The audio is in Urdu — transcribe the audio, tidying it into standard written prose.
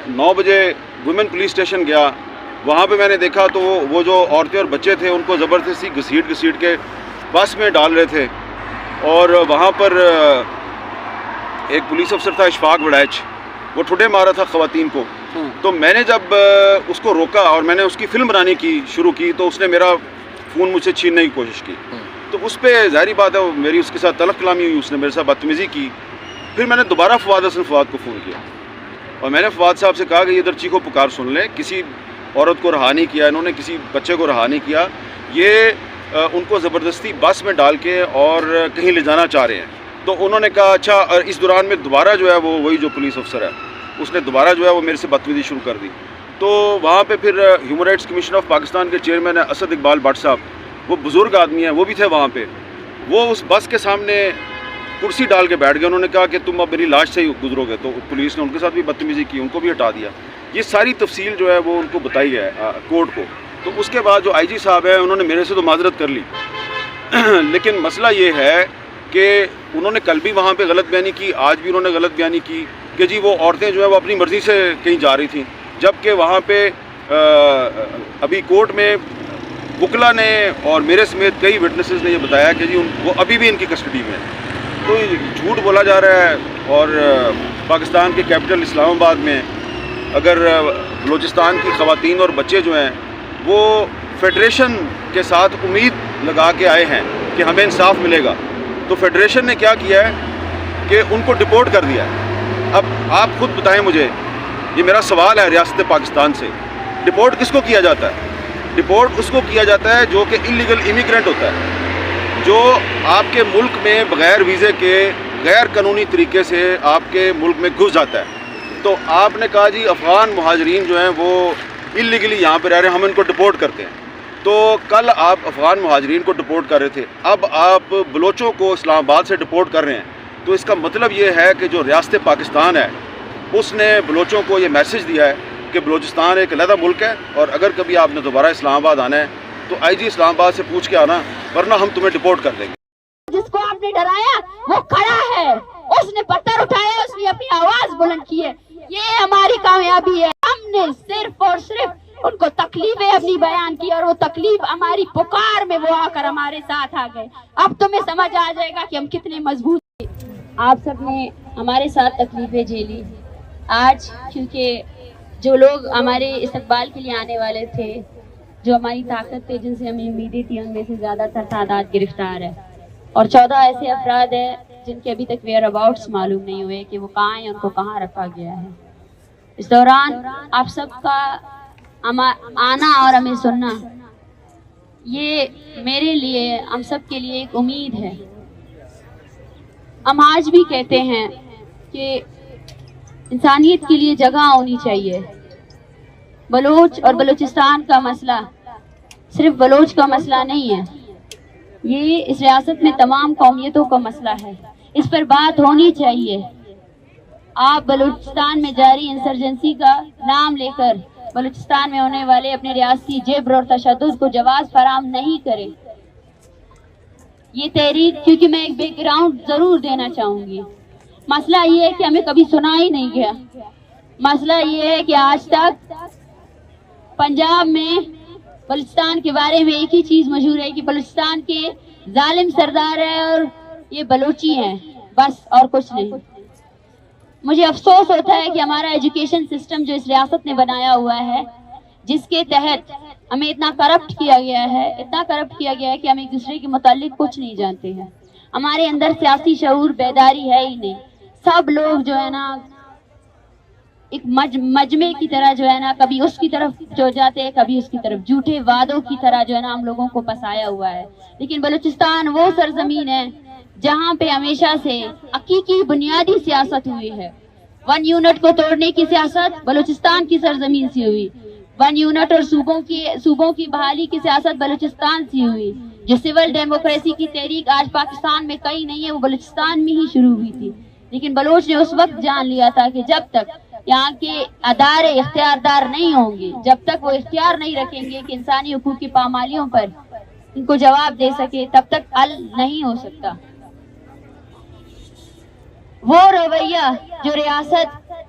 9 بجے وومن پولیس اسٹیشن گیا. وہاں پہ میں نے دیکھا تو وہ جو عورتیں اور بچے تھے ان کو زبردستی گھسیٹ کے بس میں ڈال رہے تھے. اور وہاں پر ایک پولیس افسر تھا اشفاق وڑائچ, وہ ٹھڈے مارا تھا خواتین کو. تو میں نے جب اس کو روکا اور میں نے اس کی فلم بنانی کی شروع کی تو اس نے میرا فون مجھ سے چھیننے کی کوشش کی. تو اس پہ ظاہری بات ہے میری اس کے ساتھ تلخ کلامی ہوئی, اس نے میرے ساتھ بدتمیزی کی. پھر میں نے دوبارہ فواد حسن فواد کو فون کیا اور میں نے فواد صاحب سے کہا کہ یہ ادھر چیخو پکار سن لیں, کسی عورت کو رہا نہیں کیا انہوں نے, کسی بچے کو رہا نہیں کیا, یہ ان کو زبردستی بس میں ڈال کے اور کہیں لے جانا چاہ رہے ہیں. تو انہوں نے کہا اچھا. اور اس دوران میں دوبارہ جو ہے وہی جو پولیس افسر ہے اس نے دوبارہ جو ہے وہ میرے سے بدتمیزی شروع کر دی. تو وہاں پہ پھر human rights commission of Pakistan کے چیئرمین اسد اقبال بٹ صاحب, وہ بزرگ آدمی ہیں, وہ بھی تھے وہاں پہ. وہ اس بس کے سامنے کرسی ڈال کے بیٹھ گئے. انہوں نے کہا کہ تم اب میری لاش سے ہی گزرو گے. تو پولیس نے ان کے ساتھ بھی بدتمیزی کی, ان کو بھی ہٹا دیا. یہ ساری تفصیل جو ہے وہ ان کو بتائی ہے کورٹ کو. تو اس کے بعد جو آئی جی صاحب ہیں انہوں نے میرے سے تو معذرت کر لی, لیکن مسئلہ یہ ہے کہ انہوں نے کل بھی وہاں پہ غلط بیانی کی, آج بھی انہوں نے غلط بیانی کی کہ جی وہ عورتیں جو ہیں وہ اپنی مرضی سے کہیں جا رہی تھیں, جبکہ وہاں پہ ابھی کورٹ میں وکلا نے اور میرے سمیت کئی وٹنسز نے یہ بتایا کہ جی وہ ابھی بھی ان کی کسٹڈی میں ہیں. تو جھوٹ بولا جا رہا ہے. اور پاکستان کے کیپٹل اسلام آباد میں اگر بلوچستان کی خواتین اور بچے جو ہیں وہ فیڈریشن کے ساتھ امید لگا کے آئے ہیں کہ ہمیں انصاف ملے گا, تو فیڈریشن نے کیا کیا ہے کہ ان کو ڈپورٹ کر دیا ہے. اب آپ خود بتائیں مجھے, یہ میرا سوال ہے ریاست پاکستان سے, ڈپورٹ کس کو کیا جاتا ہے؟ ڈپورٹ اس کو کیا جاتا ہے جو کہ انلیگل امیگرینٹ ہوتا ہے, جو آپ کے ملک میں بغیر ویزے کے غیر قانونی طریقے سے آپ کے ملک میں گھس جاتا ہے. تو آپ نے کہا جی افغان مہاجرین جو ہیں وہ انلیگلی یہاں پہ رہ رہے ہیں, ہم ان کو ڈپورٹ کرتے ہیں. تو کل آپ افغان مہاجرین کو ڈپورٹ کر رہے تھے, اب آپ بلوچوں کو اسلام آباد سے ڈپورٹ کر رہے ہیں. تو اس کا مطلب یہ ہے کہ جو ریاست پاکستان ہے اس نے بلوچوں کو یہ میسج دیا ہے کہ بلوچستان ایک علیحدہ ملک ہے, اور اگر کبھی آپ نے دوبارہ اسلام آباد آنا ہے تو آئی جی اسلام آباد سے پوچھ کے آنا, ورنہ ہم تمہیں ڈپورٹ کر دیں گے. جس کو آپ نے ڈرایا وہ کھڑا ہے, اس نے پتھر اٹھایا, اس نے اپنی آواز بلند کی ہے. یہ ہماری کامیابی ہے. ہم نے صرف اور صرف ان کو تکلیفیں اپنی بیان کی, اور وہ تکلیف ہماری پکار میں وہ آ کر ہمارے ساتھ آ گئے. اب تمہیں سمجھ آ جائے گا کہ ہم کتنے مضبوط ہیں. آپ سب نے ہمارے ساتھ تکلیفیں جھیلی. آج کیونکہ جو لوگ ہمارے استقبال کے لیے آنے والے تھے, جو ہماری طاقت تھے, جن سے ہمیں امیدیں تھی, ان میں سے زیادہ تر تعداد گرفتار ہے, اور 14 ایسے افراد ہیں جن کے ابھی تک ویئر اباؤٹس معلوم نہیں ہوئے کہ وہ کہاں ہیں, ان کو کہاں رکھا گیا ہے. اس دوران آپ سب کا آنا اور ہمیں سننا, یہ میرے لیے, ہم سب کے لیے ایک امید ہے. ہم آج بھی کہتے ہیں کہ انسانیت کے لیے جگہ ہونی چاہیے. بلوچ اور بلوچستان کا مسئلہ صرف بلوچ کا مسئلہ نہیں ہے, یہ اس ریاست میں تمام قومیتوں کا مسئلہ ہے. اس پر بات ہونی چاہیے. آپ بلوچستان میں جاری انسرجنسی کا نام لے کر بلوچستان میں ہونے والے اپنے ریاستی جبر اور تشدد کو جواز فراہم نہیں کریں. یہ تحریک, کیونکہ میں ایک بیک گراؤنڈ ضرور دینا چاہوں گی, مسئلہ یہ ہے کہ ہمیں کبھی سنا ہی نہیں گیا. مسئلہ یہ ہے کہ آج تک پنجاب میں بلوچستان کے بارے میں ایک ہی چیز مشہور ہے کہ بلوچستان کے ظالم سردار ہے اور یہ بلوچی ہیں, بس اور کچھ نہیں. مجھے افسوس ہوتا ہے کہ ہمارا ایجوکیشن سسٹم جو اس ریاست نے بنایا ہوا ہے, جس کے تحت ہمیں اتنا کرپٹ کیا گیا ہے کہ ہم ایک دوسرے کے متعلق کچھ نہیں جانتے ہیں. ہمارے اندر سیاسی شعور بیداری ہے ہی نہیں. سب لوگ جو ہے نا ایک مجمع کی طرح جو ہے نا, کبھی اس کی طرف جو جاتے ہیں, کبھی اس کی طرف, جھوٹے وعدوں کی طرح جو ہے نا ہم لوگوں کو پسایا ہوا ہے. لیکن بلوچستان وہ سرزمین ہے جہاں پہ ہمیشہ سے حقیقی بنیادی سیاست ہوئی ہے. 1 یونٹ کو توڑنے کی سیاست بلوچستان کی سرزمین سے ہوئی. 1 یونٹ اور صوبوں کی بحالی کی سیاست بلوچستان سے ہوئی. جو سول ڈیموکریسی کی تحریک آج پاکستان میں کہیں نہیں ہے, وہ بلوچستان میں ہی شروع ہوئی تھی. لیکن بلوچ نے اس وقت جان لیا تھا کہ جب تک یہاں کے ادارے اختیاردار نہیں ہوں گے, جب تک وہ اختیار نہیں رکھیں گے کہ انسانی حقوق کی پامالیوں پر ان کو جواب دے سکے, تب تک حل نہیں ہو سکتا. وہ رویہ جو ریاست